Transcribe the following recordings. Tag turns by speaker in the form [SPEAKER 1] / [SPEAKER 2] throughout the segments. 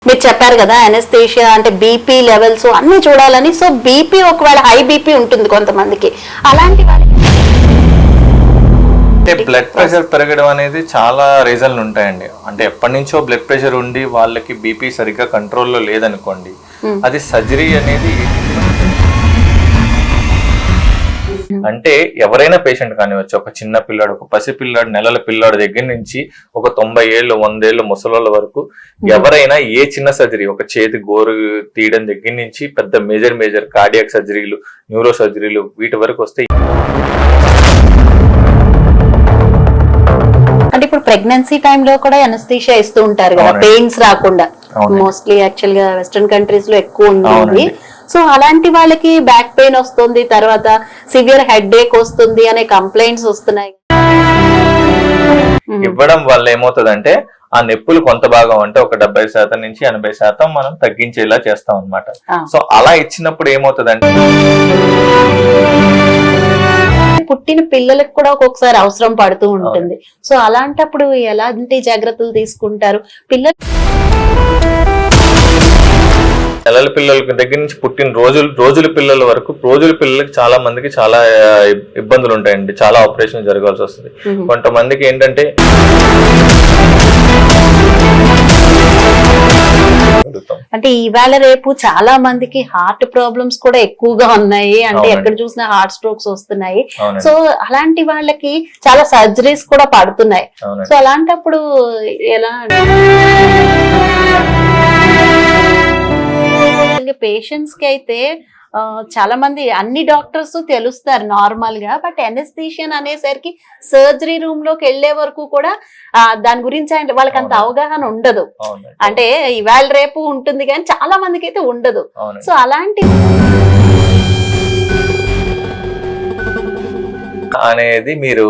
[SPEAKER 1] మీరు చెప్పారు కదా అనస్థీషియా అంటే బీపీ లెవెల్స్ అన్ని చూడాలని. సో బీపీ ఒకవేళ హై బీపీ ఉంటుంది కొంతమందికి, అలాంటి వాళ్ళకి
[SPEAKER 2] అంటే బ్లడ్ ప్రెషర్ పెరగడం అనేది చాలా రీజన్లు ఉంటాయండి. అంటే ఎప్పటి నుంచో బ్లడ్ ప్రెషర్ ఉండి వాళ్ళకి బీపీ సరిగ్గా కంట్రోల్లో లేదనుకోండి, అది సర్జరీ అనేది అంటే ఎవరైనా పేషెంట్ కానివచ్చు. ఒక చిన్న పిల్లాడు, ఒక పసి పిల్లాడు, నెలల పిల్లాడు దగ్గర నుంచి ఒక 90 ఏళ్ళు 100 ఏళ్ళు ముసలోళ్ళ వరకు ఎవరైనా ఏ చిన్న సర్జరీ, ఒక చేతి గోరు తీయడం దగ్గర నుంచి పెద్ద మేజర్ కార్డియాక్ సర్జరీలు, న్యూరో సర్జరీలు వీటి వరకు వస్తే.
[SPEAKER 1] అంటే ఇప్పుడు ప్రెగ్నెన్సీ టైంలో కూడా అనస్థీషియా ఇస్తూ ఉంటారు కదా, పెయిన్స్ రాకుండా. మోస్ట్లీ యాక్చువల్ గా వెస్టర్న్ కంట్రీస్ లో ఎక్కువ ఉంది. సో అలాంటి వాళ్ళకి బ్యాక్ పెయిన్ వస్తుంది, తర్వాత సివియర్ హెడ్ ఏక్ వస్తుంది అనే కంప్లైంట్స్ వస్తున్నాయి.
[SPEAKER 2] ఇవ్వడం వల్ల ఏమవుతుందంటే ఆ నొప్పులు కొంత భాగం అంటే ఒక 70% నుంచి 80% మనం తగ్గించేలా చేస్తాం అన్నమాట. సో అలా ఇచ్చినప్పుడు ఏమవుతుందంటే
[SPEAKER 1] పుట్టిన పిల్లలకు కూడా ఒక్కొక్కసారి అవసరం పడుతూ ఉంటుంది. సో అలాంటప్పుడు ఎలాంటి జాగ్రత్తలు తీసుకుంటారు పిల్లలు?
[SPEAKER 2] నెలల పిల్లల దగ్గర నుంచి పుట్టిన రోజుల పిల్లల వరకు, రోజుల పిల్లలకి చాలా మందికి చాలా ఇబ్బందులు ఉంటాయండి. చాలా ఆపరేషన్ జరగాల్సి వస్తుంది. కొంతమందికి ఏంటంటే
[SPEAKER 1] అంటే ఇవాళ రేపు చాలా మందికి హార్ట్ ప్రాబ్లమ్స్ కూడా ఎక్కువగా ఉన్నాయి. అంటే ఎక్కడ చూసినా హార్ట్ స్ట్రోక్స్ వస్తున్నాయి. సో అలాంటి వాళ్ళకి చాలా సర్జరీస్ కూడా పడుతున్నాయి. సో అలాంటప్పుడు ఎలా పేషెంట్స్ కి అయితే చాలా మంది అన్ని డాక్టర్స్ తెలుస్తారు నార్మల్ గా, బట్ అనస్థీషియన్ అనేసరికి సర్జరీ రూమ్ లోకి వెళ్లే వరకు కూడా దాని గురించి వాళ్ళకి అంత అవగాహన ఉండదు. అంటే ఇవాళ రేపు ఉంటుంది కానీ చాలా మందికి అయితే ఉండదు. సో అలాంటి
[SPEAKER 2] అనేది మీరు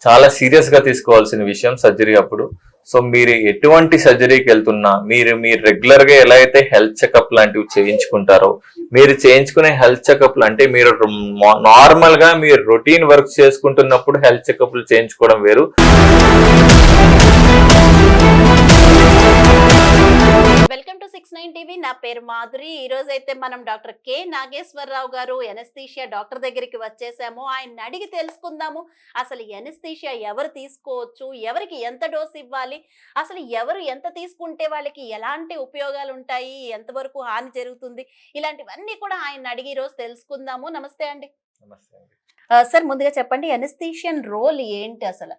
[SPEAKER 2] చాలా సీరియస్ గా తీసుకోవాల్సిన విషయం సర్జరీ అప్పుడు. సో మీరు ఎటువంటి సర్జరీకి వెళ్తున్నా మీరు రెగ్యులర్ గా ఎలా అయితే హెల్త్ చెకప్ లాంటివి చేయించుకుంటారో, మీరు చేయించుకునే హెల్త్ చెకప్లు అంటే మీరు నార్మల్ గా మీరు రొటీన్ వర్క్ చేసుకుంటున్నప్పుడు హెల్త్ చెకప్లు చేయించుకోవడం వేరు.
[SPEAKER 1] Welcome to 69 TV. నా పేరు మాధురి. ఈ రోజు అయితే మనం డాక్టర్ కె నాగేశ్వరరావు గారు అనస్థీషియా డాక్టర్ దగ్గరికి వచ్చేసాము. ఆయన అడిగి తెలుసుకుందాము అసలు అనస్థీషియా ఎవరు తీసుకోవచ్చు, ఎవరికి ఎంత డోస్ ఇవ్వాలి, అసలు ఎవరు ఎంత తీసుకుంటే వాళ్ళకి ఎలాంటి ఉపయోగాలు ఉంటాయి, ఎంతవరకు హాని జరుగుతుంది, ఇలాంటివన్నీ కూడా ఆయన అడిగి ఈ రోజు తెలుసుకుందాము. నమస్తే అండి. సార్ ముందుగా చెప్పండి, అనస్థీషియన్ రోల్ ఏంటి అసలు?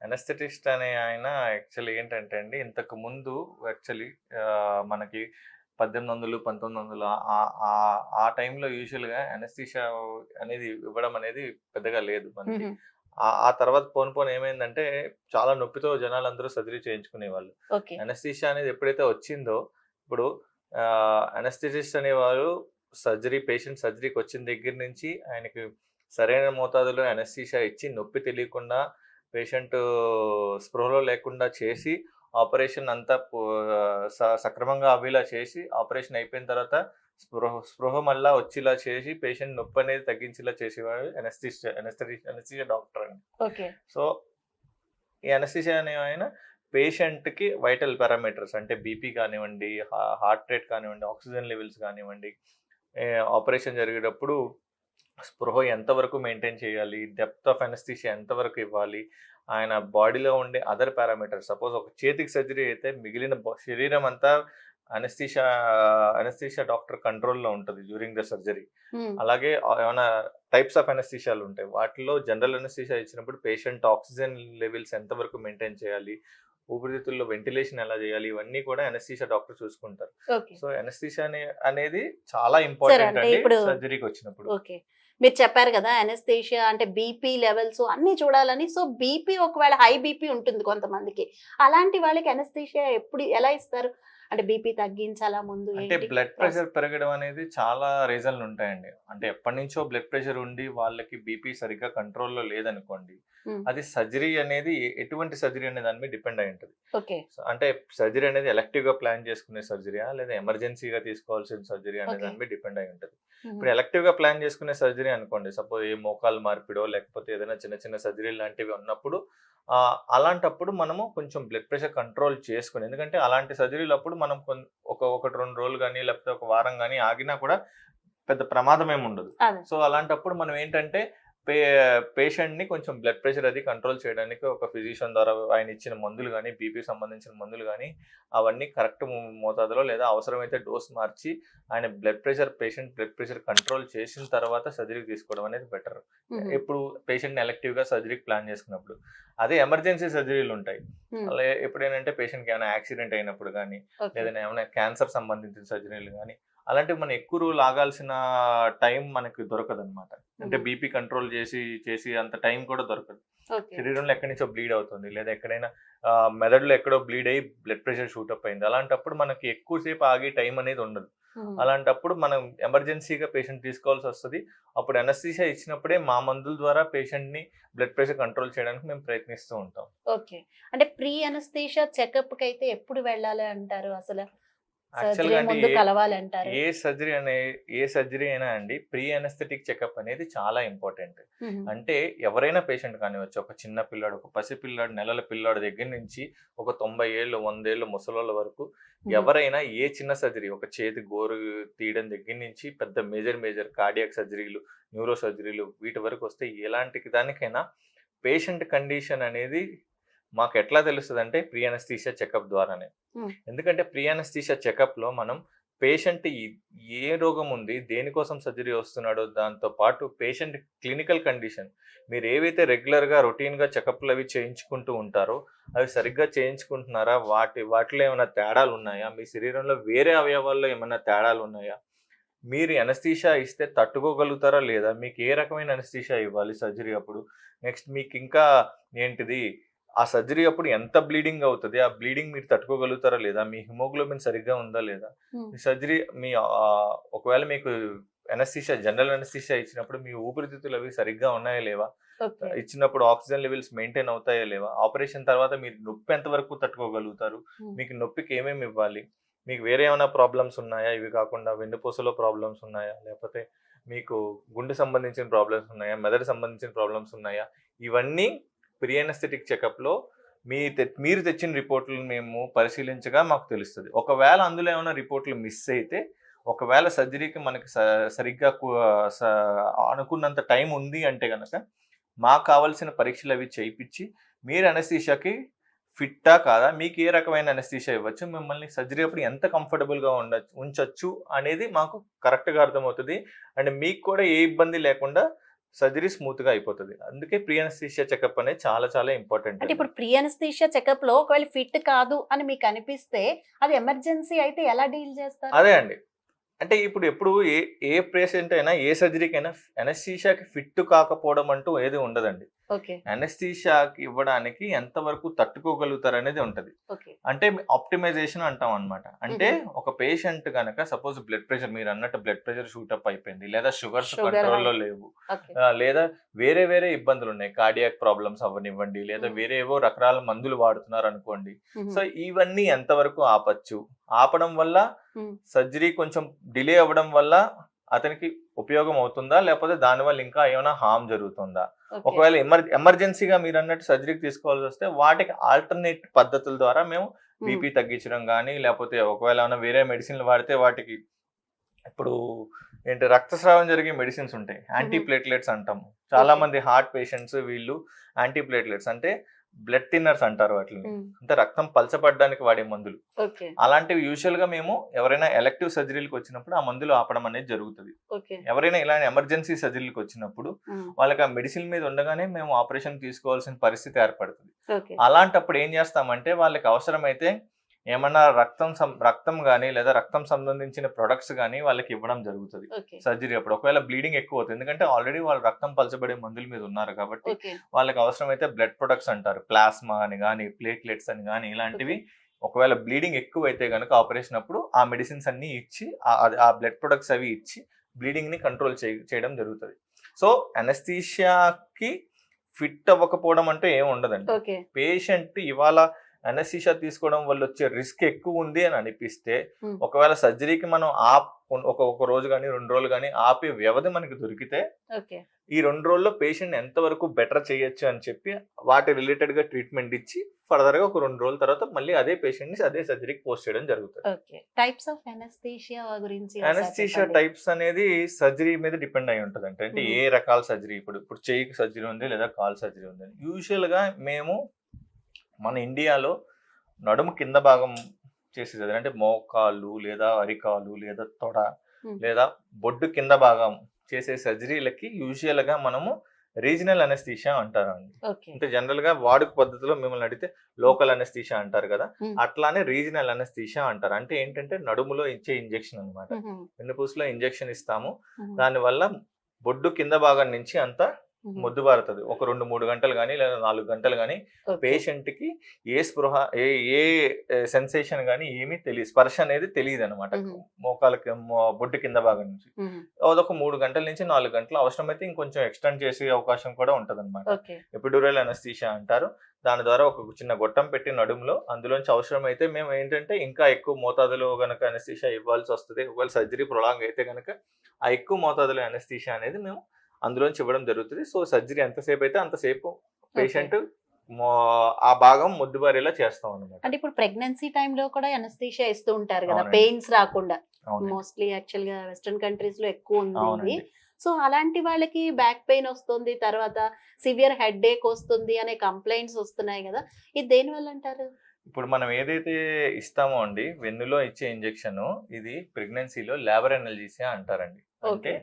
[SPEAKER 2] అనస్థెటిస్ట్ అనే ఆయన యాక్చువల్లీ ఏంటంటే అండి, ఇంతకు ముందు యాక్చువల్లీ మనకి 1800 1900 ఆ టైంలో యూజువల్ గా అనస్థీషియా అనేది ఇవ్వడం అనేది పెద్దగా లేదు మనకి. ఆ తర్వాత పోను ఏమైందంటే చాలా నొప్పితో జనాలందరూ సర్జరీ చేయించుకునే వాళ్ళు. అనస్థీషియా అనేది ఎప్పుడైతే వచ్చిందో, ఇప్పుడు అనస్థెటిస్ట్ అనేవారు పేషెంట్ సర్జరీకి వచ్చిన దగ్గర నుంచి ఆయనకి సరైన మోతాదులో అనస్థీషియా ఇచ్చి నొప్పి తెలియకుండా పేషెంట్ స్పృహలో లేకుండా చేసి ఆపరేషన్ అంతా సక్రమంగా అవేలా చేసి ఆపరేషన్ అయిపోయిన తర్వాత స్పృహ మళ్ళా వచ్చేలా చేసి పేషెంట్ నొప్పి అనేది తగ్గించేలా చేసేవాడు అనస్థీషియా డాక్టర్ అండి. సో ఈ అనస్థీషియా అనే ఆయన పేషెంట్ కి వైటల్ పారామీటర్స్ అంటే బీపీ కానివ్వండి, హార్ట్ రేట్ కానివ్వండి, ఆక్సిజన్ లెవెల్స్ కానివ్వండి, ఆపరేషన్ జరిగేటప్పుడు స్పృహ ఎంతవరకు మెయింటైన్ చేయాలి, డెప్త్ ఆఫ్ అనస్థీషియా ఎంతవరకు ఇవ్వాలి, ఆయన బాడీలో ఉండే అదర్ పారామీటర్స్. సపోజ్ ఒక చేతికి సర్జరీ అయితే మిగిలిన శరీరం అంతా అనస్థీషియా డాక్టర్ కంట్రోల్లో ఉంటుంది డ్యూరింగ్ ద సర్జరీ. అలాగే ఏమైనా టైప్స్ ఆఫ్ అనస్థీషియాలు ఉంటాయి. వాటిలో జనరల్ అనస్థీషియా ఇచ్చినప్పుడు పేషెంట్ ఆక్సిజన్ లెవెల్స్ ఎంతవరకు మెయింటైన్ చేయాలి, ఊపిరితిత్తుల్లో వెంటిలేషన్ ఎలా చేయాలి, ఇవన్నీ కూడా అనస్థీషియా డాక్టర్ చూసుకుంటారు. సో అనస్థీషియా అనేది చాలా ఇంపార్టెంట్ అండి సర్జరీకి వచ్చినప్పుడు.
[SPEAKER 1] మీరు చెప్పారు కదా అనస్థీషియా అంటే బీపీ లెవెల్స్ అన్ని చూడాలని. సో బీపీ ఒకవేళ హై బీపీ ఉంటుంది కొంతమందికి, అలాంటి వాళ్ళకి అనస్థీషియా ఎప్పుడు ఎలా ఇస్తారు? అంటే బీపీ తగ్గించాలా ముందు?
[SPEAKER 2] అంటే బ్లడ్ ప్రెషర్ పెరగడం అనేది చాలా రీజన్లు ఉంటాయండి. అంటే ఎప్పటి నుంచో బ్లడ్ ప్రెషర్ ఉండి వాళ్ళకి బీపీ సరిగ్గా కంట్రోల్లో లేదనుకోండి,
[SPEAKER 1] ఉమ్,
[SPEAKER 2] అది సర్జరీ అనేది ఎటువంటి సర్జరీ అనే దాని మీద డిపెండ్ అయి ఉంటుంది.
[SPEAKER 1] ఓకే.
[SPEAKER 2] అంటే సర్జరీ అనేది ఎలెక్టివ్ గా ప్లాన్ చేసుకునే సర్జరీయా లేదా ఎమర్జెన్సీగా తీసుకోవాల్సిన సర్జరీ అనే
[SPEAKER 1] ఓకే.
[SPEAKER 2] దాని మీద డిపెండ్ అయి ఉంటుంది.
[SPEAKER 1] ఉమ్,
[SPEAKER 2] ఇప్పుడు ఎలెక్టివ్ గా ప్లాన్ చేసుకునే సర్జరీ అనుకోండి, సపోజ్ ఏ మోకాలు మార్పిడో లేకపోతే ఏదైనా చిన్న చిన్న సర్జరీ లాంటివి ఉన్నప్పుడు అలాంటప్పుడు మనము కొంచెం బ్లడ్ ప్రెషర్ కంట్రోల్ చేసుకుని, ఎందుకంటే అలాంటి సర్జరీలు అప్పుడు మనం ఒకటి 2 రోజులు కానీ లేకపోతే ఒక వారం కానీ ఆగినా కూడా పెద్ద ప్రమాదం ఏమి ఉండదు.
[SPEAKER 1] అదే.
[SPEAKER 2] సో అలాంటప్పుడు మనం ఏంటంటే పే పేషెంట్‌ని కొంచెం బ్లడ్ ప్రెషర్ అది కంట్రోల్ చేయడానికి ఒక ఫిజిషియన్ ద్వారా ఆయన ఇచ్చిన మందులు గాని, బీపీకి సంబంధించిన మందులు గాని, అవన్నీ కరెక్ట్ మోతాదులో లేదా అవసరమైతే డోస్ మార్చి ఆయన పేషెంట్ బ్లడ్ ప్రెషర్ కంట్రోల్ చేసిన తర్వాత సర్జరీ తీసుకోవడం అనేది బెటర్.
[SPEAKER 1] ఉమ్,
[SPEAKER 2] ఇప్పుడు పేషెంట్‌ని ఎలెక్టివ్‌గా సర్జరీకి ప్లాన్ చేసుకున్నప్పుడు. అదే ఎమర్జెన్సీ సర్జరీలు ఉంటాయి.
[SPEAKER 1] ఉమ్,
[SPEAKER 2] అలా ఎప్పుడేంటంటే పేషెంట్‌కి ఏమైనా యాక్సిడెంట్ అయినప్పుడు గాని,
[SPEAKER 1] ఓకే.
[SPEAKER 2] లేదంటే ఏమైనా క్యాన్సర్ సంబంధించిన సర్జరీలు గాని, అలాంటివి మనం ఎక్కువ రోజులు ఆగాల్సిన టైం మనకు దొరకదనమాట. అంటే
[SPEAKER 1] ఉమ్,
[SPEAKER 2] బీపీ కంట్రోల్ చేసి అంత టైం కూడా దొరకదు.
[SPEAKER 1] ఓకే.
[SPEAKER 2] శరీరంలో ఎక్కడి నుంచో బ్లీడ్ అవుతుంది, లేదా ఎక్కడైనా మెదడులో ఎక్కడో బ్లీడ్ అయ్యి బ్లడ్ ప్రెషర్ షూట్ అప్ అయింది. అలాంటప్పుడు మనకి ఎక్కువసేపు ఆగే టైం అనేది ఉండదు.
[SPEAKER 1] ఉమ్,
[SPEAKER 2] అలాంటప్పుడు మనం ఎమర్జెన్సీగా పేషెంట్ తీసుకోవాల్సి వస్తది. అప్పుడు అనస్థీషియా ఇచ్చినప్పుడే మా మందుల ద్వారా పేషెంట్‌ని బ్లడ్ ప్రెషర్ కంట్రోల్ చేయడానికి మేము ప్రయత్నిస్తూ ఉంటాం.
[SPEAKER 1] ఓకే. అంటే ప్రీ అనస్థీషియా చెకప్ కి అయితే ఎప్పుడు వెళ్ళాలి అంటారు అసలు?
[SPEAKER 2] యాక్చువల్‌గా
[SPEAKER 1] సర్జరీ
[SPEAKER 2] అంటే
[SPEAKER 1] ముందు కలవాలి అంటారు?
[SPEAKER 2] ఏ సర్జరీ అయినా అండి ప్రీ అనస్థెటిక్ చెకప్ అనేది చాలా ఇంపార్టెంట్.
[SPEAKER 1] ఉమ్,
[SPEAKER 2] అంటే ఎవరైనా పేషెంట్ కానివ్వచ్చు. ఒక చిన్న పిల్లాడు, ఒక పసిపిల్లాడు, నెలల పిల్లాడి దగ్గర నుంచి ఒక 90 ఏళ్ళు, 100 ఏళ్ళు ముసలోళ్ళ వరకు
[SPEAKER 1] ఉమ్,
[SPEAKER 2] ఎవరైనా ఏ చిన్న సర్జరీ, ఒక చేతి గోరు తీయడం దగ్గర నుంచి పెద్ద మేజర్ కార్డియాక్ సర్జరీలు, న్యూరో సర్జరీలు వీటి వరకు వస్తే ఎలాంటి దానికైనా పేషెంట్ కండిషన్ అనేది మాకు ఎట్లా తెలుస్తదంటే ప్రీ అనస్థీషియా చెకప్ ద్వారానే.
[SPEAKER 1] ఉమ్,
[SPEAKER 2] ఎందుకంటే ప్రీ అనస్థీషియా చెకప్‌లో మనం పేషెంట్ ఏ రోగం ఉంది, దేనికోసం సర్జరీ వస్తున్నాడో, దాంతో పాటు పేషెంట్ క్లినికల్ కండిషన్, మీరు ఏవైతే రెగ్యులర్‌గా రొటీన్‌గా చెకప్‌లు అవి చేయించుకుంటూ ఉంటారో, అవి సరిగ్గా చేయించుకుంటున్నారా? వాటిలో ఏమైనా తేడాలు ఉన్నాయా? మీ శరీరంలో వేరే అవయవాల్లో ఏమైనా తేడాలు ఉన్నాయా? మీరు అనస్థీషియా ఇస్తే తట్టుకోగలుగుతారా లేదా? మీకు ఏ రకమైన అనస్థీషియా ఇవ్వాలి సర్జరీ అప్పుడు? నెక్స్ట్ మీకు ఇంకా ఏంటిది, ఆ సర్జరీ అప్పుడు ఎంత బ్లీడింగ్ అవుతది? ఆ బ్లీడింగ్ మీరు తట్టుకోగలుగుతారా లేదా? మీ హిమోగ్లోబిన్ సరిగ్గా ఉందా లేదా?
[SPEAKER 1] ఉమ్,
[SPEAKER 2] ఈ సర్జరీ ఒకవేళ మీకు జనరల్ అనస్థీషియా ఇచ్చినప్పుడు మీ ఊపిరితిత్తులు అవి సరిగ్గా ఉన్నాయా లేవా?
[SPEAKER 1] ఓకే.
[SPEAKER 2] ఇచ్చినప్పుడు ఆక్సిజన్ లెవెల్స్ మెయింటైన్ అవుతాయా లేవా? ఆపరేషన్ తర్వాత మీరు నొప్పి ఎంత వరకు తట్టుకోగలుగుతారు?
[SPEAKER 1] ఉమ్,
[SPEAKER 2] మీకు నొప్పికి ఏమేమి ఇవ్వాలి? మీకు వేరే ఏమైనా ప్రాబ్లమ్స్ ఉన్నాయా? ఇవి కాకుండా వెన్నుపూసలో ప్రాబ్లమ్స్ ఉన్నాయా? లేకపోతే మీకు గుండె సంబంధించిన ప్రాబ్లమ్స్ ఉన్నాయా? మెదడు సంబంధించిన ప్రాబ్లమ్స్ ఉన్నాయా? ఇవన్నీ ప్రీ అనస్థెటిక్ చెకప్‌లో మీరు తెచ్చిన రిపోర్ట్‌లను మేము పరిశీలించగా మాకు తెలుస్తది. ఒకవేళ అందులో ఏమైనా రిపోర్ట్‌లు మిస్ అయితే, ఒకవేళ సర్జరీకి మనకి సరిగ్గా స అనుకున్నంత టైం ఉంది అంటే గనక, మాకు కావాల్సిన పరీక్షలవి చేయిపిచ్చి, మీరు అనస్థీషియాకి ఫిట్టా కాదా? మీకు ఏ రకమైన అనస్థీషియా ఇవ్వచ్చు? మిమ్మల్ని సర్జరీ అప్పుడు ఎంత కంఫర్టబుల్‌గా ఉంచొచ్చు అనేది మాకు కరెక్ట్‌గా అర్థమవుతది. అండ్ మీకు కూడా ఏ ఇబ్బంది లేకుండా సర్జరీ స్మూత్‌గా అయిపోతది. అందుకే ప్రీ అనస్థీషియా చెకప్ అనేది చాలా చాలా ఇంపార్టెంట్
[SPEAKER 1] అంటే
[SPEAKER 2] అండి.
[SPEAKER 1] ఇప్పుడు ప్రీ అనస్థీషియా చెకప్ లో ఒకవేళ ఫిట్ కాదు అని మీకు అనిపిస్తే అది ఎమర్జెన్సీ అయితే ఎలా డీల్ చేస్తారు?
[SPEAKER 2] అదే అండి. అంటే ఇప్పుడు ఎప్పుడు ఏ ఏ పేషెంట్ అయినా, ఏ సర్జరీకైనా అనస్థీషియాకి ఫిట్ కాకపోవడం అంటూ ఏది ఉండదండి.
[SPEAKER 1] ఓకే.
[SPEAKER 2] అనస్థీషియాకి ఇవ్వడానికి ఎంతవరకు తట్టుకోగలుగుతారనేది ఉంటది.
[SPEAKER 1] ఓకే.
[SPEAKER 2] అంటే ఆప్టిమైజేషన్ అంటాం అన్నమాట. అంటే
[SPEAKER 1] హుహు.
[SPEAKER 2] ఒక పేషెంట్ గనక సపోజ్ బ్లడ్ ప్రెషర్ మీరన్నట్టు బ్లడ్ ప్రెషర్ షూట్ అప్ అయిపోయింది. లేదా షుగర్స్
[SPEAKER 1] షుగర్ హై.
[SPEAKER 2] కంట్రోల్‌లో లేవు.
[SPEAKER 1] ఓకే.
[SPEAKER 2] లేదా వేరే ఇబ్బందులున్నాయి. కార్డియాక్ ప్రాబ్లమ్స్ అవ్వనివ్వండి, లేదా
[SPEAKER 1] హ్మ్.
[SPEAKER 2] వేరే ఏవో రకరాల మందులు వాడుతున్నారనుకోండి.
[SPEAKER 1] హుహు.
[SPEAKER 2] సో, ఇవన్నీ ఎంతవరకు ఆపొచ్చు? ఆపడం వల్ల
[SPEAKER 1] హ్మ్.
[SPEAKER 2] సర్జరీ కొంచెం డిలే అవ్వడం వల్ల అతనికి ఉపయోగం అవుతుందా? లేకపోతే దానివల్ల ఇంకా ఏమైనా హార్మ్ జరుగుతుందా?
[SPEAKER 1] ఓకే.
[SPEAKER 2] ఒకవేళ ఎమర్జెన్సీగా మీరన్నట్టు సర్జరీకి తీసుకోవాల్సొస్తే వాటికి ఆల్టర్‌నేట్ పద్ధతుల ద్వారా మేము
[SPEAKER 1] హ్మ్.
[SPEAKER 2] బీపీ తగ్గించడం గానీ, లేకపోతే ఒకవేళ ఏమైనా వేరే మెడిసిన్‌లు వాడితే వాటికి ఇప్పుడు రక్తస్రావం జరిగే మెడిసిన్స్ ఉంటాయి. యాంటీ
[SPEAKER 1] హుహు.
[SPEAKER 2] ప్లేట్లెట్స్ అంటాము. చాలా
[SPEAKER 1] ఓకే.
[SPEAKER 2] మంది హార్ట్ పేషెంట్స్ వీళ్ళు యాంటీ ప్లేట్లెట్స్ అంటే బ్లడ్ థిన్నర్స్ అంటారు వాటిల్ని.
[SPEAKER 1] హ్మ్.
[SPEAKER 2] అంటే రక్తం పలచబడ్డానికి వాడే మందులు.
[SPEAKER 1] ఓకే.
[SPEAKER 2] అలాంటివి యూజువల్‌గా మేము ఎవరైనా ఎలెక్టివ్ సర్జరీలకి వచ్చినప్పుడు ఆ మందులు ఆపడం అనేది జరుగుతది.
[SPEAKER 1] ఓకే.
[SPEAKER 2] ఎవరైనా ఇలాంటి ఎమర్జెన్సీ సర్జరీలకి వచ్చినప్పుడు
[SPEAKER 1] హ్మ్.
[SPEAKER 2] వాళ్ళకి ఆ మెడిసిన్ మీద ఉండగానే మేము ఆపరేషన్ తీసుకోవాల్సిన పరిస్థితి ఏర్పడుతది.
[SPEAKER 1] ఓకే.
[SPEAKER 2] అలాంటప్పుడు ఏం చేస్తామంటే వాళ్ళకి అవసరమైతే ఏమన్నా రక్తం గాని లేదా రక్తం సంబంధించిన ప్రొడక్ట్స్ గాని వాళ్ళకి ఇవ్వడం జరుగుతది.
[SPEAKER 1] ఓకే.
[SPEAKER 2] సర్జరీ అప్పుడు. ఒకవేళ బ్లీడింగ్ ఎక్కువ అవుతుంది. ఎందుకంటే ఆల్రెడీ వాళ్ళు రక్తం పలచబడే మందుల మీద ఉన్నారు కాబట్టి
[SPEAKER 1] ఓకే.
[SPEAKER 2] వాళ్ళకి అవసరమైతే బ్లడ్ ప్రొడక్ట్స్ అంటారు. ప్లాస్మా అని గాని, ప్లేట్లెట్స్ అని గాని ఇలాంటివి
[SPEAKER 1] ఓకే.
[SPEAKER 2] ఒకవేళ బ్లీడింగ్ ఎక్కువైతే గనుక ఆపరేషన్ అప్పుడు ఆ మెడిసిన్స్ అన్నీ ఇచ్చి ఆ బ్లడ్ ప్రొడక్ట్స్ అవి ఇచ్చి బ్లీడింగ్‌ని కంట్రోల్ చేయడం జరుగుతది. సో, అనస్థీషియాకి ఫిట్ అవ్వకపోవడం అంటే ఏం ఉండదండి.
[SPEAKER 1] ఓకే.
[SPEAKER 2] పేషెంట్ ఇవాళ అనస్థీషియా తీసుకోవడం వల్ల వచ్చే రిస్క్ ఎక్కువ ఉంది అని అనిపిస్తే
[SPEAKER 1] హ్మ్.
[SPEAKER 2] ఒకవేళ సర్జరీకి మనం ఒక రోజు కానీ 2 రోజులు కానీ ఆపే వ్యవధి మనకి దొరికితే
[SPEAKER 1] ఓకే.
[SPEAKER 2] ఈ 2 రోజుల్లో పేషెంట్ ఎంతవరకు బెటర్ చేయొచ్చు అని చెప్పి వాటి రిలేటెడ్ గా ట్రీట్మెంట్ ఇచ్చి ఫర్దర్ గా ఒక 2 రోజుల తర్వాత మళ్ళీ అదే పేషెంట్ ని అదే సర్జరీకి పోస్ట్ చేయడం జరుగుతుంది.
[SPEAKER 1] ఓకే. టైప్స్ ఆఫ్ అనస్థీషియా గురించి ఒకసారి
[SPEAKER 2] అనస్థీషియా
[SPEAKER 1] చెప్పండి.
[SPEAKER 2] టైప్స్ అనేది సర్జరీ మీద డిపెండ్ అయి ఉంటుంది. అంటే
[SPEAKER 1] హుహు.
[SPEAKER 2] ఏ రకాల సర్జరీ, ఇప్పుడు చెయ్యికి సర్జరీ ఉంది లేదా కాల్ సర్జరీ ఉంది. యూజువల్ గా మేము మన ఇండియాలో నడుము కింద భాగం చేసే సర్జరీ అంటే మోకాలు లేదా అరికాలు లేదా తొడ
[SPEAKER 1] హ్మ్.
[SPEAKER 2] లేదా బొడ్డు కింద భాగం చేసే సర్జరీలకి యూజువల్ గా మనము రీజనల్ అనస్థీషియా అంటారండి.
[SPEAKER 1] ఓకే.
[SPEAKER 2] అంటే జనరల్ గా వాడుక పద్ధతిలో మిమ్మల్ని అడిగితే లోకల్ అనస్థీషియా అంటారు కదా,
[SPEAKER 1] హ్మ్.
[SPEAKER 2] అట్లానే రీజనల్ అనస్థీషియా అంటారు. అంటే ఏంటంటే నడుములో ఇచ్చే ఇంజెక్షన్ అన్నమాట.
[SPEAKER 1] హుహు.
[SPEAKER 2] వెన్నుపూసలో ఇంజెక్షన్ ఇస్తాము.
[SPEAKER 1] హుహు.
[SPEAKER 2] దానివల్ల బొడ్డు కింద భాగం నుంచి అంతా
[SPEAKER 1] హుహు.
[SPEAKER 2] మొద్దుబారుతుంది. ఒక 2-3 గంటలు కానీ లేదా 4 గంటలు కానీ
[SPEAKER 1] ఓకే.
[SPEAKER 2] పేషెంట్ కి ఏ స్పృహ ఏ ఏ సెన్సేషన్ కానీ ఏమీ తెలియదు, స్పర్శ అనేది తెలియదు అనమాట.
[SPEAKER 1] హుహు.
[SPEAKER 2] మోకాలకి బొడ్డు కింద భాగం నుంచి
[SPEAKER 1] హుహు.
[SPEAKER 2] అదొక 3 గంటల నుంచి 4 గంటలు, అవసరమైతే ఇంకొంచెం ఎక్స్టెండ్ చేసే అవకాశం కూడా ఉంటదన్నమాట.
[SPEAKER 1] ఓకే.
[SPEAKER 2] ఎపిడ్యూరల్ అనస్థీషియా అంటారు. దాని ద్వారా ఒక చిన్న గొట్టం పెట్టి నడుములో అందులోంచి అవసరమైతే మేము ఏంటంటే ఇంకా ఎక్కువ మోతాదులో గనక అనస్థీషియా ఇవ్వాల్సి వస్తది. ఒకవేళ సర్జరీ ప్రొలాంగ్ అయితే గనక ఆ ఎక్కువ మోతాదులో అనస్థీషియా అనేది మేము అందులోంచి ఇవ్వడం జరుగుతుంది. సో సర్జరీ ఎంతసేపు అయితే అంతసేపు పేషెంట్ ఆ భాగం మొద్దుబారేలా చేస్తాం అన్నమాట.
[SPEAKER 1] అంటే ఇప్పుడు ప్రెగ్నెన్సీ టైంలో కూడా అనస్థీషియా ఇస్తూ ఉంటారు కదా,
[SPEAKER 2] అవునండి.
[SPEAKER 1] పెయిన్స్ రాకుండా.
[SPEAKER 2] అవునండి.
[SPEAKER 1] మోస్ట్లీ యాక్చువల్ గా వెస్టర్న్ కంట్రీస్ లో ఎక్కువ ఉంది ఇది.
[SPEAKER 2] అవునండి.
[SPEAKER 1] సో అలాంటి వాళ్ళకి బ్యాక్ పెయిన్ వస్తుంది, తర్వాత సివియర్ హెడ్ ఏక్ వస్తుంది అనే కంప్లైంట్స్ వస్తున్నాయి కదా, ఇది దేని వల్ల అంటారు?
[SPEAKER 2] ఇప్పుడు మనం ఏదైతే ఇస్తామో అండి, వెన్నులో ఇచ్చే ఇంజెక్షన్ ఇది ప్రెగ్నెన్సీలో లేబర్ అనల్జీసియా అంటారండి. అంటే
[SPEAKER 1] ఓకే.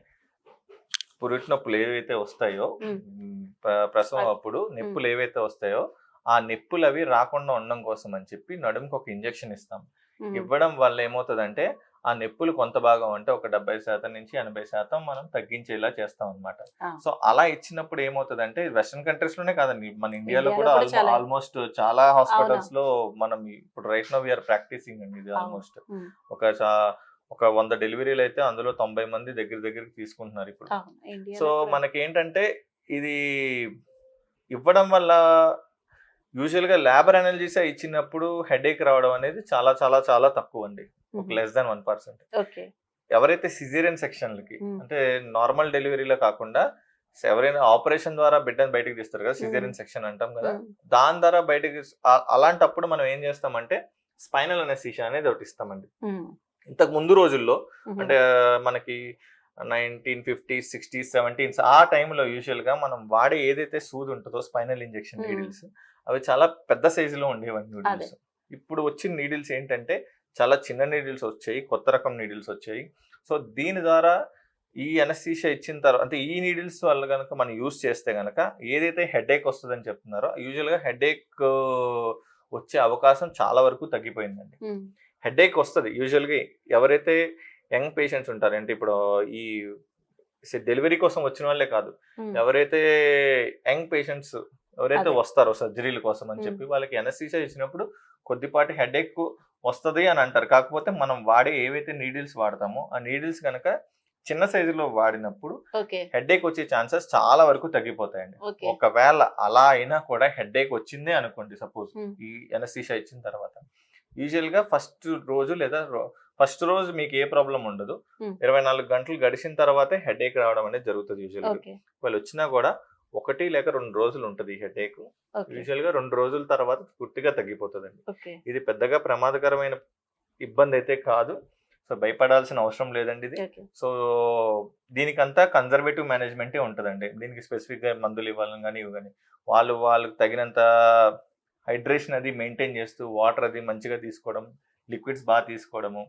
[SPEAKER 2] పురిటి నొప్పులు ఏవైతే వస్తాయో,
[SPEAKER 1] ఉమ్.
[SPEAKER 2] ప్రసవం
[SPEAKER 1] అది.
[SPEAKER 2] అప్పుడు నొప్పులు ఏవైతే వస్తాయో ఆ నొప్పులు అవి రాకుండా ఉండడం కోసం అని చెప్పి నడుముకి ఒక ఇంజెక్షన్ ఇస్తాం.
[SPEAKER 1] ఉమ్.
[SPEAKER 2] ఇవ్వడం వల్ల ఏమవుతుందంటే ఆ నొప్పులు కొంత భాగం అంటే ఒక 70% నుంచి 80% మనం తగ్గించేలా చేస్తాం అన్నమాట.
[SPEAKER 1] ఆ.
[SPEAKER 2] సో అలా ఇచ్చినప్పుడు ఏమవుతుందంటే వెస్టర్న్ కంట్రీస్ లోనే కాదండి, మన ఇండియాలో
[SPEAKER 1] ఇండియాలో
[SPEAKER 2] కూడా
[SPEAKER 1] కూడా చాలా.
[SPEAKER 2] ఆల్మోస్ట్ చాలా
[SPEAKER 1] అవునా?
[SPEAKER 2] హాస్పిటల్స్ లో మనం ఇప్పుడు రైట్ నౌ వీఆర్ ప్రాక్టీసింగ్ అండి ఇది
[SPEAKER 1] అవును.
[SPEAKER 2] ఆల్మోస్ట్.
[SPEAKER 1] ఉమ్.
[SPEAKER 2] ఒక 100 డెలివరీలు అయితే అందులో 90 మంది దగ్గరికి తీసుకుంటున్నారు ఇప్పుడు.
[SPEAKER 1] అవును.
[SPEAKER 2] సో
[SPEAKER 1] ఇండియాలో కూడా.
[SPEAKER 2] మనకేంటంటే ఇది ఇవ్వడం వల్ల యూజువల్ గా లేబర్ అనల్జీసియా ఇచ్చినప్పుడు హెడేక్ రావడం అనేది చాలా చాలా చాలా తక్కువ అండి. ఒక
[SPEAKER 1] ఉహు.
[SPEAKER 2] Less than 1%.
[SPEAKER 1] ఓకే.
[SPEAKER 2] ఎవరైతే సిజేరియన్ సెక్షన్లకి
[SPEAKER 1] ఉమ్.
[SPEAKER 2] అంటే నార్మల్ డెలివరీలో కాకుండా ఎవరైనా ఆపరేషన్ ద్వారా బిడ్డను బయటకు తీస్తారు కదా,
[SPEAKER 1] ఉమ్.
[SPEAKER 2] సిజేరియన్ సెక్షన్ అంటాం కదా,
[SPEAKER 1] ఉమ్.
[SPEAKER 2] దాని ద్వారా బయటకి అలాంటప్పుడు మనం ఏం చేస్తామంటే స్పైనల్ అనస్థీషియా అనేది ఒకటి ఇస్తామండి.
[SPEAKER 1] ఉమ్.
[SPEAKER 2] ఇంతకు ముందు రోజుల్లో
[SPEAKER 1] ఉహు.
[SPEAKER 2] అంటే మనకి 1950s 60s 70s ఆ టైంలో యూజువల్ గా మనం వాడే ఏదైతే సూది ఉంటుందో స్పైనల్ ఇంజెక్షన్
[SPEAKER 1] ఉమ్.
[SPEAKER 2] నీడిల్స్ అవి చాలా పెద్ద సైజులో ఉండేవన్నీ
[SPEAKER 1] అదే.
[SPEAKER 2] నీడిల్స్. ఇప్పుడు వచ్చిన నీడిల్స్ ఏంటంటే చాలా చిన్న నీడిల్స్ వచ్చాయి, కొత్త రకం నీడిల్స్ వచ్చాయి. సో దీని ద్వారా ఈ అనస్థీషియా ఇచ్చిన తర్వాత అంటే ఈ నీడిల్స్ వల్ల కనుక మనం యూజ్ చేస్తే కనుక ఏదైతే హెడేక్ వస్తుందని చెప్తున్నారో యూజువల్ గా హెడేక్ వచ్చే అవకాశం చాలా వరకు తగ్గిపోయిందండి.
[SPEAKER 1] ఉమ్.
[SPEAKER 2] హెడేక్ వస్తుంది యూజువల్గా ఎవరైతే యంగ్ పేషెంట్స్ ఉంటారు, అంటే ఇప్పుడు ఈ డెలివరీ కోసం వచ్చిన వాళ్ళే కాదు,
[SPEAKER 1] ఉమ్.
[SPEAKER 2] ఎవరైతే యంగ్ పేషెంట్స్ ఎవరైతే
[SPEAKER 1] అదే.
[SPEAKER 2] వస్తారో సర్జరీల కోసం అని
[SPEAKER 1] ఉమ్.
[SPEAKER 2] చెప్పి వాళ్ళకి అనస్థీషియా ఇచ్చినప్పుడు కొద్దిపాటి హెడేక్ వస్తుంది అని అంటారు. కాకపోతే మనం వాడే ఏవైతే నీడిల్స్ వాడతామో ఆ నీడిల్స్ కనుక చిన్న సైజులో వాడినప్పుడు
[SPEAKER 1] ఓకే.
[SPEAKER 2] హెడేక్ వచ్చే ఛాన్సెస్ చాలా వరకు తగ్గిపోతాయండి.
[SPEAKER 1] ఓకే.
[SPEAKER 2] ఒకవేళ అలా అయినా కూడా హెడేక్ వచ్చిందే అనుకోండి సపోజ్
[SPEAKER 1] ఉమ్.
[SPEAKER 2] ఈ అనస్థీషియా ఇచ్చిన తర్వాత, యూజువల్ గా ఫస్ట్ రోజు లేదా ఫస్ట్ రోజు మీకు ఏ ప్రాబ్లం ఉండదు.
[SPEAKER 1] ఉమ్.
[SPEAKER 2] 24 గంటలు గడిచిన తర్వాతే హెడేక్ రావడం అనేది జరుగుతుంది యూజువల్ గా.
[SPEAKER 1] ఓకే.
[SPEAKER 2] వాళ్ళు వచ్చినా కూడా 1 లేక 2 రోజులు ఉంటుంది ఈ హెడేక్.
[SPEAKER 1] ఓకే.
[SPEAKER 2] యూజువల్ గా 2 రోజుల తర్వాత పూర్తిగా తగ్గిపోతుందండి.
[SPEAKER 1] ఓకే.
[SPEAKER 2] ఇది పెద్దగా ప్రమాదకరమైన ఇబ్బంది అయితే కాదు. సో భయపడాల్సిన అవసరం లేదండి ఇది.
[SPEAKER 1] ఓకే.
[SPEAKER 2] సో దీనికంతా కన్జర్వేటివ్ మేనేజ్మెంటే ఉంటుందండి. దీనికి స్పెసిఫిక్ గా మందులు ఇవ్వాలని కానీ ఇవి కానీ వాళ్ళకి తగినంత హైడ్రేషన్ అది మెయింటైన్ చేస్తూ వాటర్ అది మంచిగా తీసుకోవడం, లిక్విడ్స్ బాగా తీసుకోవడము,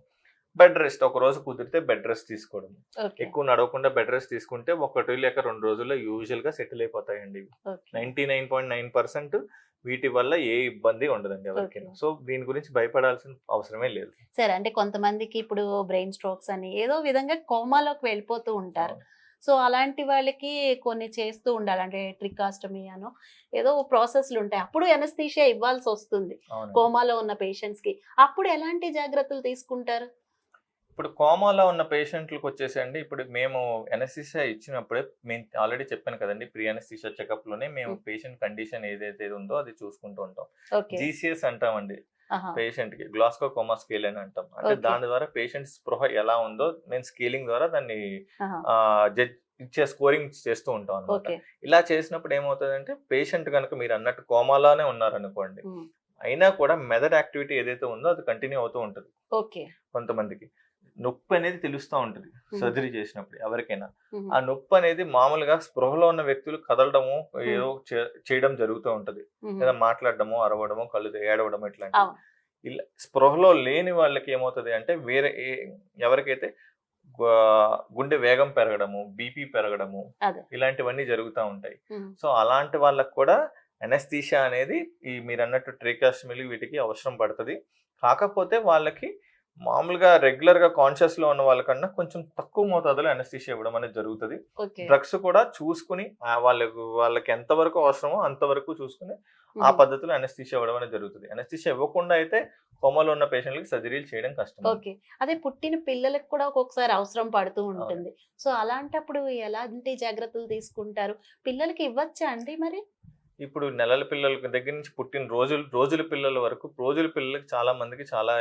[SPEAKER 2] బెడ్ రెస్ట్ ఒక రోజు కుదిరితే బెడ్ రెస్ట్ తీసుకోవడం,
[SPEAKER 1] ఓకే.
[SPEAKER 2] ఎక్కువ నడవకుండా బెడ్ రెస్ట్ తీసుకుంటే 1 లేక 2 రోజుల్లో యూజువల్ గా సెటిల్ అయిపోతాయండి.
[SPEAKER 1] ఓకే.
[SPEAKER 2] 99.9% వీటి వల్ల ఏ ఇబ్బంది ఉండదండి ఎవరికి.
[SPEAKER 1] ఓకే.
[SPEAKER 2] సో దీని గురించి భయపడాల్సిన అవసరమే లేదు.
[SPEAKER 1] సరే, అంటే కొంతమందికి ఇప్పుడు బ్రెయిన్ స్ట్రోక్స్ అని ఏదో విధంగా కోమాలోకి వెళ్ళిపోతూ ఉంటారు. సో అలాంటి వాళ్ళకి కొన్ని చేస్తూ ఉండాలి, అంటే ట్రికాస్టమీ అనో ఏదో ప్రాసెస్లు ఉంటాయి. అప్పుడు ఎనస్థీషియా ఇవ్వాల్సి వస్తుంది
[SPEAKER 2] అవునండి.
[SPEAKER 1] కోమాలో ఉన్న పేషెంట్స్ కి. అప్పుడు ఎలాంటి జాగ్రత్తలు తీసుకుంటారు?
[SPEAKER 2] ఇప్పుడు కోమాలో ఉన్న పేషెంట్లకు వచ్చేసండి, ఇప్పుడు మేము ఎనస్థీషియా ఇచ్చినప్పుడే మేము ఆల్రెడీ చెప్పాను కదండి, ప్రీ ఎనస్థీషియా చెకప్‌లోనే మేము పేషెంట్ కండిషన్ ఏదైతే ఉందో అది చూసుకుంటూ ఉంటాం.
[SPEAKER 1] ఓకే.
[SPEAKER 2] జీసీఎస్ అంటామండి
[SPEAKER 1] ఆహా!
[SPEAKER 2] పేషెంట్‌కి. గ్లాస్కో కోమా స్కేల్ అని అంటాం. అంటే
[SPEAKER 1] ఓకే.
[SPEAKER 2] దాని ద్వారా పేషెంట్ స్పృహ ఎలా ఉందో మేము స్కేలింగ్ ద్వారా దాన్ని
[SPEAKER 1] ఆహా!
[SPEAKER 2] జడ్జ్ ఇచ్చే స్కోరింగ్ చేస్తూ ఉంటాం అన్నమాట.
[SPEAKER 1] ఓకే.
[SPEAKER 2] ఇలా చేసినప్పుడు ఏమవుతదంటే పేషెంట్ గనుక మీరన్నట్టు కోమాలోనే ఉన్నారనుకోండి,
[SPEAKER 1] హ్మ్.
[SPEAKER 2] అయినా కూడా మెదడు యాక్టివిటీ ఏదైతే ఉందో అది కంటిన్యూ అవుతూ ఉంటది
[SPEAKER 1] ఓకే.
[SPEAKER 2] కొంతమందికి. నొప్పి అనేది తెలుస్తా ఉంటది
[SPEAKER 1] హుహు.
[SPEAKER 2] సర్జరీ చేసినప్పుడు ఎవరికైనా.
[SPEAKER 1] హుహు.
[SPEAKER 2] ఆ నొప్పి అనేది మామూలుగా స్పృహలో ఉన్న వ్యక్తులు కదలడము,
[SPEAKER 1] హ్మ్.
[SPEAKER 2] ఏదో చేయడం జరుగుతూ ఉంటది.
[SPEAKER 1] హుహు.
[SPEAKER 2] లేదా మాట్లాడడమో, అరవడమో, ఏడవడమో ఇట్లాంటివి.
[SPEAKER 1] అవును.
[SPEAKER 2] ఇలా స్పృహలో లేని వాళ్ళకి ఏమవుతది అంటే వేరే ఎవరికైతే గుండె వేగం పెరగడము, బీపీ పెరగడము,
[SPEAKER 1] అదే.
[SPEAKER 2] ఇలాంటివన్నీ జరుగుతా ఉంటాయి.
[SPEAKER 1] హ్మ్.
[SPEAKER 2] సో, అలాంటి వాళ్ళకి కూడా అనస్థీషియా అనేది ఈ మీరన్నట్టు ట్రేకియోస్టమీ వీటికి అవసరం పడతది. కాకపోతే వాళ్ళకి మామూలుగా రెగ్యులర్‌గా కాన్షియస్‌లో ఉన్న వాళ్ళకన్నా కొంచెం తక్కువ మోతాదులో అనస్థీషియా ఇవ్వడం అనేది జరుగుతది.
[SPEAKER 1] ఓకే.
[SPEAKER 2] డ్రగ్స్ కూడా చూసుకొని వాళ్ళకి ఎంత వరకు అవసరమో అంతవరకు చూసుకొని ఆ
[SPEAKER 1] హుహు.
[SPEAKER 2] పద్ధతిలో అనస్థీషియా ఇవ్వడం అనేది జరుగుతది. అనస్థీషియా ఇవ్వకుండా అయితే కోమాలో ఉన్న పేషెంట్‌లకి సర్జరీలు చేయడం కష్టమండి.
[SPEAKER 1] ఓకే. అదే పుట్టిన పిల్లలకి కూడా ఒక్కొక్కసారి అవసరం పడుతూ
[SPEAKER 2] అవునండి.
[SPEAKER 1] ఉంటుంది. సో, అలాంటప్పుడు ఎలాంటి జాగ్రత్తలు తీసుకుంటారు? పిల్లలకి ఇవ్వచ్చా అండి మరి?
[SPEAKER 2] ఇప్పుడు నెలల పిల్లల దగ్గర నుంచి పుట్టిన రోజుల పిల్లల వరకు, రోజుల పిల్లలకి చాలా మందికి చాలా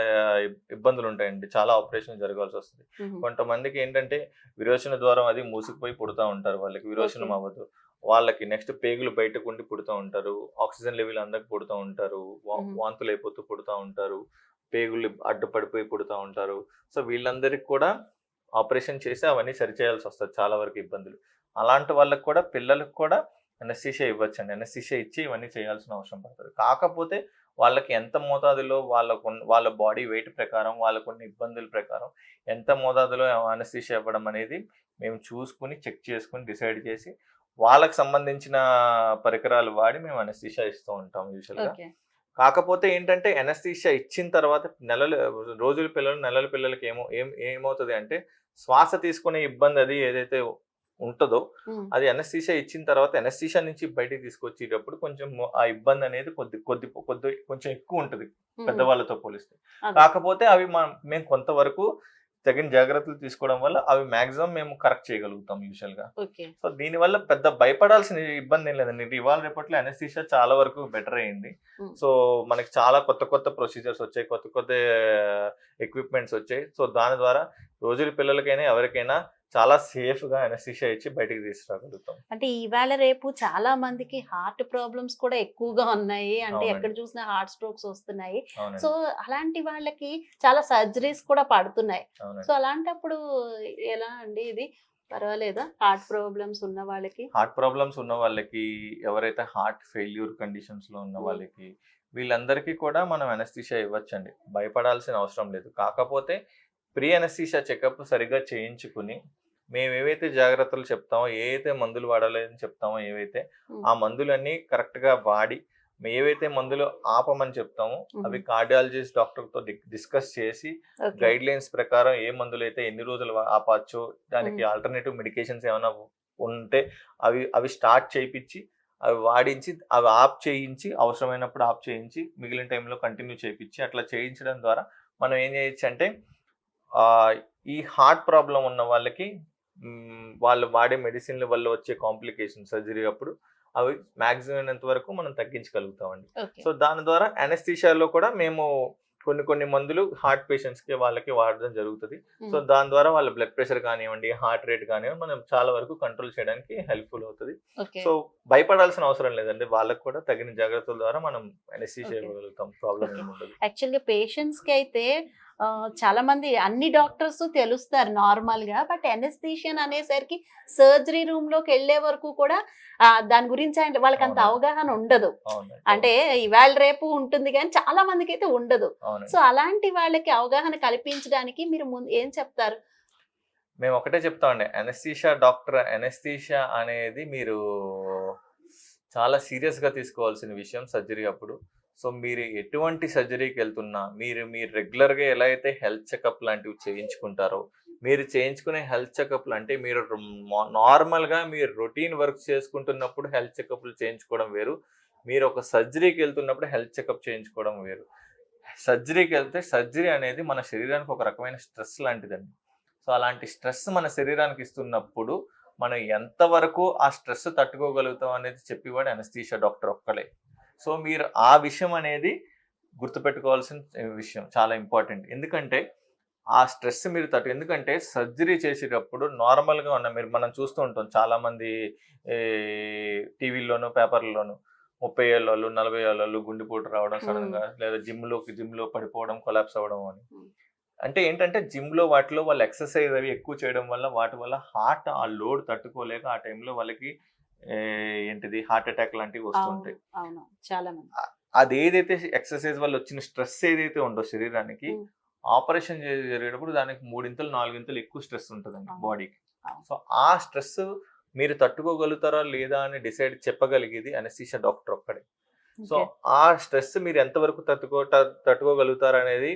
[SPEAKER 2] ఇబ్బందులుంటాయండి. చాలా ఆపరేషన్‌లు జరగాల్సొస్తది.
[SPEAKER 1] హుహు.
[SPEAKER 2] కొంతమందికి ఏంటంటే విరోచన ద్వారం అది మూసుకుపోయి పుడతా ఉంటారు. వాళ్ళకి
[SPEAKER 1] ఓకే.
[SPEAKER 2] విరోచనం అవ్వదు. వాళ్ళకి నెక్స్ట్ పేగులు బయటకుండి పుడుతా ఉంటారు. ఆక్సిజన్ లెవెల్ అందక పుడుతా ఉంటారు.
[SPEAKER 1] హుహు.
[SPEAKER 2] వాంతులైపోతూ పుడతా ఉంటారు. పేగులు అడ్డుపడిపోయి పుడతా ఉంటారు. సో, వీళ్ళందరికి కూడా ఆపరేషన్ చేసి అవన్నీ సరిచేయాల్సొస్తది చాలా వరకు ఇబ్బందులు. అలాంటి వాళ్ళకి కూడా పిల్లలకి కూడా అనస్థీషియా ఇవ్వచ్చండి. అనస్థీషియా ఇచ్చి ఇవన్నీ చేయాల్సిన అవసరం పడతది. కాకపోతే వాళ్ళకి ఎంత మోతాదులో వాళ్ళ బాడీ వెయిట్ ప్రకారం, వాళ్ళకున్న ఇబ్బందుల ప్రకారం ఎంత మోతాదులో అనస్థీషియా ఇవ్వడం అనేది మేము చూసుకొని, చెక్ చేసుకొని, డిసైడ్ చేసి వాళ్ళకి సంబంధించిన పరికరాలు వాడి మేము అనస్థీషియా ఇస్తూ ఉంటాం యూజువల్‌గా.
[SPEAKER 1] ఓకే.
[SPEAKER 2] కాకపోతే ఏంటంటే అనస్థీషియా ఇచ్చిన తర్వాత నెలల పిల్లలకి ఏమవుతది అంటే శ్వాస తీసుకునే ఇబ్బంది అది ఏదైతే ఉంటదో
[SPEAKER 1] హ్మ్.
[SPEAKER 2] అది అనస్థీషియా ఇచ్చిన తర్వాత అనస్థీషియా నుంచి బయటికి తీసుకొచ్చేటప్పుడు కొంచెం ఆ ఇబ్బంది అనేది కొంచెం ఎక్కువ ఉంటది
[SPEAKER 1] హ్మ్.
[SPEAKER 2] పెద్దవాళ్ళతో పోలిస్తే.
[SPEAKER 1] అదే.
[SPEAKER 2] కాకపోతే అవి మేము కొంతవరకు తగిన జాగ్రత్తలు తీసుకోవడం వల్ల అవి మాక్సిమం మేము కరెక్ట్ చేయగలుగుతాం యూజువల్‌గా.
[SPEAKER 1] ఓకే.
[SPEAKER 2] సో, దీనివల్ల పెద్ద భయపడాల్సిన ఇబ్బందేం లేదండి. ఇవాళ రేపట్లో అనస్థీషియా చాలా వరకు బెటర్ అయింది.
[SPEAKER 1] హ్మ్.
[SPEAKER 2] సో, మనకి చాలా కొత్త ప్రొసీజర్స్ వచ్చాయి. కొత్త ఎక్విప్‌మెంట్స్ వచ్చాయి. సో, దాని ద్వారా రోజుల పిల్లలకైనా, ఎవరికైనా చాలా సేఫ్‌గా అనస్థీషియా ఇచ్చి బయటికి తీసుకురాగలుగుతాం.
[SPEAKER 1] అంటే ఇవాళ రేపు చాలా మందికి హార్ట్ ప్రాబ్లమ్స్ కూడా ఎక్కువగా ఉన్నాయి. అంటే ఎక్కడ
[SPEAKER 2] అవునండి.
[SPEAKER 1] చూసినా హార్ట్ స్ట్రోక్స్ వస్తున్నాయి. సో,
[SPEAKER 2] అవునండి.
[SPEAKER 1] అలాంటి వాళ్ళకి చాలా సర్జరీస్ కూడా పడుతున్నాయి. సో,
[SPEAKER 2] అవునండి.
[SPEAKER 1] అలాంటప్పుడు ఎలా అండి ఇది? పర్వాలేదా? హార్ట్ ప్రాబ్లమ్స్ ఉన్న వాళ్ళకి?
[SPEAKER 2] హార్ట్ ప్రాబ్లమ్స్ ఉన్న వాళ్ళకి, ఎవరైతే హార్ట్ ఫెయిల్యూర్ కండిషన్స్‌లో ఉన్న
[SPEAKER 1] హ్మ్.
[SPEAKER 2] వాళ్ళకి, వీళ్ళందరికీ కూడా మనం అనస్థీషియా ఇవ్వచ్చండి. భయపడాల్సిన అవసరం లేదు. కాకపోతే ప్రీ అనస్థీషియా చెకప్ సరిగ్గా చేయించుకుని, మేమేవైతే జాగ్రత్తలు చెప్తామో, ఏవైతే మందులు వాడాలని చెప్తామో
[SPEAKER 1] హ్మ్.
[SPEAKER 2] ఆ మందులన్నీ కరెక్ట్‌గా వాడి, ఏవైతే మందులు ఆపమని చెప్తామో,
[SPEAKER 1] హుహు.
[SPEAKER 2] అవి కార్డియాలజిస్ట్ డాక్టర్‌తో డిస్కస్ చేసి,
[SPEAKER 1] ఓకే.
[SPEAKER 2] గైడ్‌లైన్స్ ప్రకారం ఏ మందులైతే ఎన్ని రోజులు ఆపొచ్చో, దానికి
[SPEAKER 1] హ్మ్.
[SPEAKER 2] ఆల్టర్‌నేటివ్ మెడికేషన్స్ ఏమైనా ఉంటే అవి స్టార్ట్ చేపిచ్చి, అవి వాడించి, అవి ఆప్ చేయించి, అవసరమైనప్పుడు ఆప్ చేయించి, మిగిలిన టైంలో కంటిన్యూ చేపిచ్చి, అట్లా చేయించడం ద్వారా మనం ఏం చేయొచ్చంటే ఆహ్, ఈ హార్ట్ ప్రాబ్లమ్ ఉన్న వాళ్ళకి వాళ్ళు వాడే మెడిసిన్‌ల వల్ల వచ్చే కాంప్లికేషన్స్ సర్జరీ అప్పుడు అవి మాక్సిమం అయినంత వరకు మనం తగ్గించగలుగుతామండి.
[SPEAKER 1] ఓకే.
[SPEAKER 2] సో, దాని ద్వారా అనస్థీషియాలో కూడా మేము కొన్ని మందులు హార్ట్ పేషెంట్స్‌కి వాళ్ళకి వాడడం జరుగుతది. సో,
[SPEAKER 1] హ్మ్.
[SPEAKER 2] దాని ద్వారా వాళ్ళ బ్లడ్ ప్రెషర్ కానివ్వండి, హార్ట్ రేట్ కానివ్వండి, మనం చాలా వరకు కంట్రోల్ చేయడానికి హెల్ప్‌ఫుల్ అవుతది.
[SPEAKER 1] ఓకే.
[SPEAKER 2] సో, భయపడాల్సిన అవసరం లేదండి. వాళ్ళకి కూడా తగిన జాగ్రత్తల ద్వారా మనం అనస్థీషియా
[SPEAKER 1] ఓకే.
[SPEAKER 2] ఇవ్వగలుగుతాం. Problem
[SPEAKER 1] okay.
[SPEAKER 2] ఏముండదు.
[SPEAKER 1] యాక్చువల్‌గా పేషెంట్స్‌కైతే చాలా మంది అన్ని డాక్టర్స్ తెలుస్తారు నార్మల్‌గా. బట్ అనస్థీషియన్ అనేసరికి సర్జరీ రూమ్‌లోకెళ్ళే వరకు కూడా దాని గురించి వాళ్ళకంత
[SPEAKER 2] అవునండి.
[SPEAKER 1] అవగాహన ఉండదు.
[SPEAKER 2] అవునండి.
[SPEAKER 1] అంటే ఇవాళ రేపు ఉంటుంది గానీ చాలా మందికైతే ఉండదు. సో,
[SPEAKER 2] అవునండి.
[SPEAKER 1] అలాంటి వాళ్ళకి అవగాహన కల్పించడానికి మీరు ముందు ఏం చెప్తారు?
[SPEAKER 2] మేము ఒకటే చెప్తామండి. అనస్థీషియా అనేది మీరు చాలా సీరియస్‌గా తీసుకోవాల్సిన విషయం సర్జరీ అప్పుడు. సో, మీరు ఎటువంటి సర్జరీకెళ్తున్నా, మీరు రెగ్యులర్‌గా ఎలా అయితే హెల్త్ చెకప్ లాంటివి చేయించుకుంటారో, మీరు చేయించుకునే హెల్త్ చెకప్‌లు అంటే మీరు నార్మల్‌గా మీరు రొటీన్ వర్క్ చేసుకుంటున్నప్పుడు హెల్త్ చెకప్‌లు చేయించుకోవడం వేరు. మీరు ఒక సర్జరీకెళ్తున్నప్పుడు హెల్త్ చెకప్ చేయించుకోవడం వేరు. సర్జరీకి వెళ్తే సర్జరీ అనేది మన శరీరానికి ఒక రకమైన స్ట్రెస్ లాంటిదండి. సో అలాంటి స్ట్రెస్ మన శరీరానికి ఇస్తున్నప్పుడు మనం ఎంతవరకు ఆ స్ట్రెస్ తట్టుకోగలుగుతాం అనేది చెప్పేవాడు అనస్థీషియా డాక్టర్ ఒక్కడే. సో మీరు ఆ విషయం అనేది గుర్తుపెట్టుకోవాల్సిన విషయం, చాలా ఇంపార్టెంట్. ఎందుకంటే ఆ స్ట్రెస్ మీరు ఎందుకంటే సర్జరీ చేసేటప్పుడు నార్మల్గా మనం చూస్తూ ఉంటాం చాలామంది టీవీల్లోనూ పేపర్లోను 30 ఏళ్ళోళ్ళు 40 ఏళ్ళోళ్ళు గుండెపోటు రావడం సడన్ గా, లేదా జిమ్లో పడిపోవడం, కొలాప్స్ అవ్వడం అని. అంటే ఏంటంటే జిమ్లో వాటిలో వాళ్ళు ఎక్సర్సైజ్ అవి ఎక్కువ చేయడం వల్ల వాటి వల్ల హార్ట్ ఆ లోడ్ తట్టుకోలేక ఆ టైంలో వాళ్ళకి ఏంటిది హార్ట్ అటాక్ లాంటివి వస్తుంటాయి.
[SPEAKER 1] చాలా మంది
[SPEAKER 2] అది ఏదైతే ఎక్సర్సైజ్ వల్ల వచ్చిన స్ట్రెస్ ఏదైతే ఉందో శరీరానికి, ఆపరేషన్ జరిగేటప్పుడు దానికి 3 4 ఎక్కువ స్ట్రెస్ ఉంటుందండి బాడీకి. సో ఆ స్ట్రెస్ మీరు తట్టుకోగలుగుతారా లేదా అని డిసైడ్ చెప్పగలిగేది అనస్థీషియా డాక్టర్ ఒక్కడే. సో ఆ స్ట్రెస్ మీరు ఎంతవరకు తట్టుకోగలుగుతారు అనేది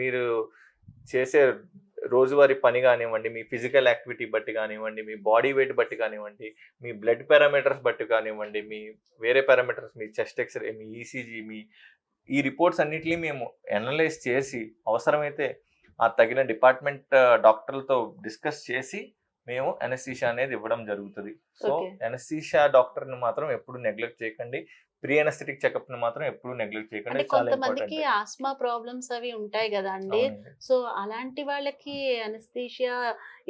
[SPEAKER 2] మీరు చేసే రోజువారీ పని కానివ్వండి, మీ ఫిజికల్ యాక్టివిటీ బట్టి కానివ్వండి, మీ బాడీ వెయిట్ బట్టి కానివ్వండి, మీ బ్లడ్ పారామీటర్స్ బట్టి కానివ్వండి, మీ వేరే పారామీటర్స్, మీ చెస్ట్ ఎక్స్రే, మీ ఈసీజీ, ఈ రిపోర్ట్స్ అన్నిటిని మేము అనలైజ్ చేసి అవసరమైతే ఆ తగిన డిపార్ట్మెంట్ డాక్టర్లతో డిస్కస్ చేసి మేము అనస్థీషియా అనేది ఇవ్వడం జరుగుతుంది. సో అనస్థీషియా డాక్టర్ని మాత్రం ఎప్పుడు నెగ్లెక్ట్ చేయకండి. ప్రీ అనస్థెటిక్ చెకప్ ని మాత్రం ఎప్పుడు నెగ్లెక్ట్ చేయకండి.
[SPEAKER 1] కొంతమందికి ఆస్మా ప్రాబ్లమ్స్ అవి ఉంటాయి కదా అండి. సో అలాంటి వాళ్ళకి అనస్థీషియా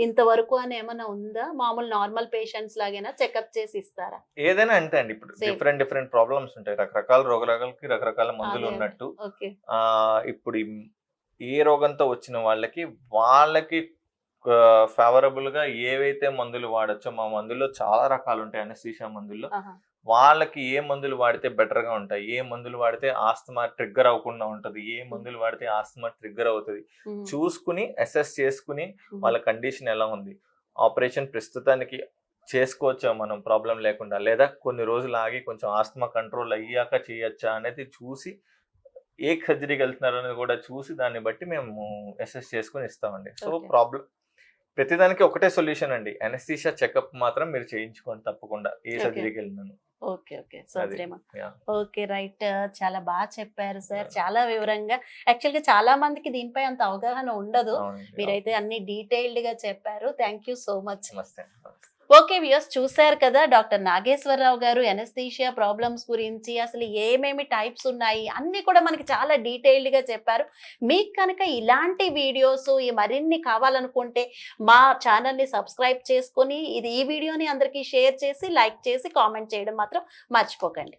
[SPEAKER 1] ఇంతవరకు అని ఏమైనా ఉందా? మామూలు నార్మల్ పేషెంట్స్ లాగైనా చెకప్ చేసి ఇస్తారా?
[SPEAKER 2] ఏదైనా అంతే అండి. ఇప్పుడు డిఫరెంట్ ప్రాబ్లమ్స్ ఉంటాయి. రకరకాల రోగాలకి రకరకాల మందులు ఉన్నట్టు ఇప్పుడు ఏ రోగంతో వచ్చిన వాళ్ళకి ఫేవరబుల్ గా ఏవైతే మందులు వాడచ్చో, మా మందుల్లో చాలా రకాలు ఉంటాయి. అనస్థీషియా మందుల్లో వాళ్ళకి ఏ మందులు వాడితే బెటర్ గా ఉంటాయి, ఏ మందులు వాడితే ఆస్తమా ట్రిగ్గర్ అవ్వకుండా ఉంటది, ఏ మందులు వాడితే ఆస్తమా ట్రిగ్గర్ అవుతుంది చూసుకుని అసెస్ చేసుకుని వాళ్ళ కండిషన్ ఎలా ఉంది, ఆపరేషన్ ప్రస్తుతానికి చేసుకోవచ్చా మనం ప్రాబ్లం లేకుండా, లేదా కొన్ని రోజులు ఆగి కొంచెం ఆస్తమా కంట్రోల్ అయ్యాక చేయొచ్చా అనేది చూసి, ఏ సర్జరీకి వెళ్తున్నారు అనేది కూడా చూసి దాన్ని బట్టి మేము అసెస్ చేసుకుని ఇస్తామండి. సో ప్రతిదానికి ఒకటే సొల్యూషన్ అండి, అనస్థీషియా చెకప్ మాత్రం మీరు చేయించుకోండి తప్పకుండా, ఏ సర్జరీకి వెళ్ళినాను.
[SPEAKER 1] Okay right. చాలా బాగా చెప్పారు సార్, చాలా వివరంగా. యాక్చువల్ గా చాలా మందికి దీనిపై అంత అవగాహన ఉండదు, మీరైతే అన్ని డీటెయిల్డ్ గా చెప్పారు. Thank you so much. Okay viewers, చూశారు కదా డాక్టర్ నాగేశ్వరరావు గారు అనస్థీషియా ప్రాబ్లమ్స్ గురించి, అసలు ఏమేమి టైప్స్ ఉన్నాయి అన్ని కూడా మనకి చాలా డీటెయిల్డ్ గా చెప్పారు. మీకు కనుక ఇలాంటి వీడియోస్ మరిన్ని కావాలనుకుంటే మా ఛానల్ ని సబ్స్క్రైబ్ చేసుకొని ఈ వీడియోని అందరికీ షేర్ చేసి, లైక్ చేసి, కామెంట్ చేయడం మాత్రం మర్చిపోకండి.